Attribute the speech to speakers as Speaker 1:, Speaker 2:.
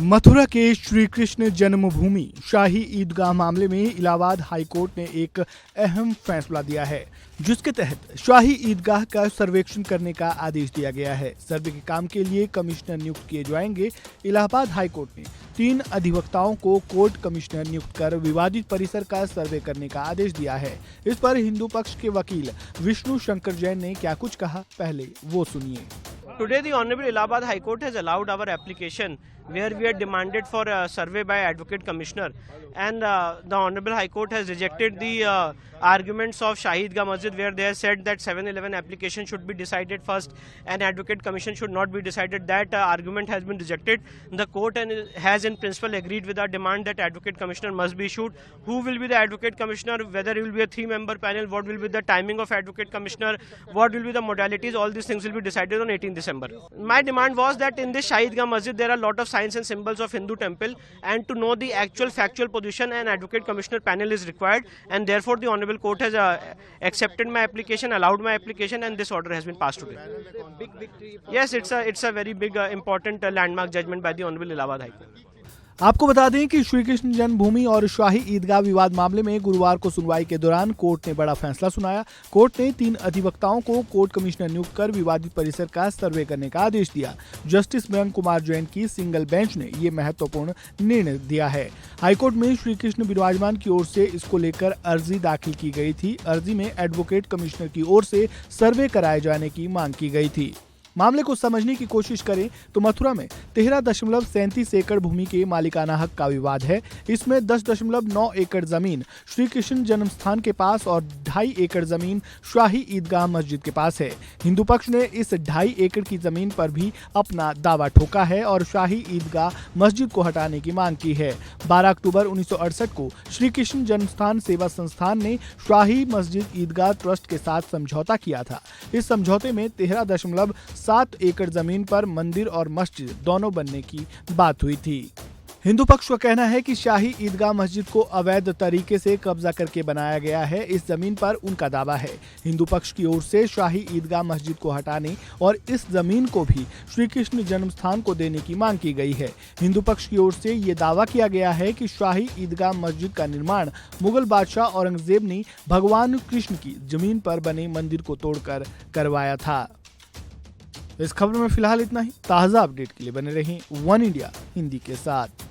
Speaker 1: मथुरा के श्री कृष्ण जन्मभूमि शाही ईदगाह मामले में इलाहाबाद हाईकोर्ट ने एक अहम फैसला दिया है, जिसके तहत शाही ईदगाह का सर्वेक्षण करने का आदेश दिया गया है। सर्वे के काम के लिए कमिश्नर नियुक्त किए जाएंगे। इलाहाबाद हाईकोर्ट ने 3 अधिवक्ताओं को कोर्ट कमिश्नर नियुक्त कर विवादित परिसर का सर्वे करने का आदेश दिया है। इस पर हिंदू पक्ष के वकील विष्णु शंकर जैन ने क्या कुछ कहा, पहले वो सुनिए।
Speaker 2: Today, the Honorable Allahabad High Court has allowed our application where we had demanded for a survey by Advocate Commissioner, and the Honorable High Court has rejected the arguments of Shahi Eidgah Masjid, where they have said that 7/11 application should be decided first and Advocate Commission should not be decided. That argument has been rejected. The court has in principle agreed with our demand that Advocate Commissioner must be issued. Who will be the Advocate Commissioner, whether it will be a 3-member panel, what will be the timing of Advocate Commissioner, what will be the modalities, all these things will be decided on 18th December. My demand was that in this Shahi Eidgah Masjid there are a lot of signs and symbols of Hindu temple, and to know the actual factual position an Advocate Commissioner panel is required, and therefore the Honorable Court has accepted my application, allowed my application, and this order has been passed today.
Speaker 3: Big victory.
Speaker 2: Yes, it's a very big important landmark judgment by the Honorable Allahabad High Court.
Speaker 1: आपको बता दें कि श्री कृष्ण जन्मभूमि और शाही ईदगाह विवाद मामले में गुरुवार को सुनवाई के दौरान कोर्ट ने बड़ा फैसला सुनाया। कोर्ट ने 3 अधिवक्ताओं को कोर्ट कमिश्नर नियुक्त कर विवादित परिसर का सर्वे करने का आदेश दिया। जस्टिस मयंक कुमार जैन की सिंगल बेंच ने ये महत्वपूर्ण निर्णय दिया है। हाईकोर्ट में श्री कृष्ण विराजमान की ओर से इसको लेकर अर्जी दाखिल की गई थी। अर्जी में एडवोकेट कमिश्नर की ओर से सर्वे कराए जाने की मांग की गई थी। मामले को समझने की कोशिश करें तो मथुरा में 13.37 एकड़ भूमि के मालिकाना हक का विवाद है। इसमें 10.9 एकड़ जमीन श्री कृष्ण जन्म स्थान के पास और 2.5 एकड़ जमीन शाही ईदगाह मस्जिद के पास है। हिंदू पक्ष ने इस 2.5 एकड़ की जमीन पर भी अपना दावा ठोका है और शाही ईदगाह मस्जिद को हटाने की मांग की है। 12 अक्टूबर 1968 को श्री कृष्ण जन्मस्थान सेवा संस्थान ने शाही मस्जिद ईदगाह ट्रस्ट के साथ समझौता किया था। इस समझौते में 13.7 एकड़ जमीन पर मंदिर और मस्जिद दोनों बनने की बात हुई थी। हिंदू पक्ष का कहना है कि शाही ईदगाह मस्जिद को अवैध तरीके से कब्जा करके बनाया गया है। इस जमीन पर उनका दावा है। हिंदू पक्ष की ओर से शाही ईदगाह मस्जिद को हटाने और इस जमीन को भी श्री कृष्ण जन्मस्थान को देने की मांग की गई है। हिंदू पक्ष की ओर से ये दावा किया गया है कि शाही ईदगाह मस्जिद का निर्माण मुगल बादशाह औरंगजेब ने भगवान कृष्ण की जमीन पर बने मंदिर को तोड़कर करवाया था। इस खबर में फिलहाल इतना ही। ताज़ा अपडेट के लिए बने रहें वन इंडिया हिंदी के साथ।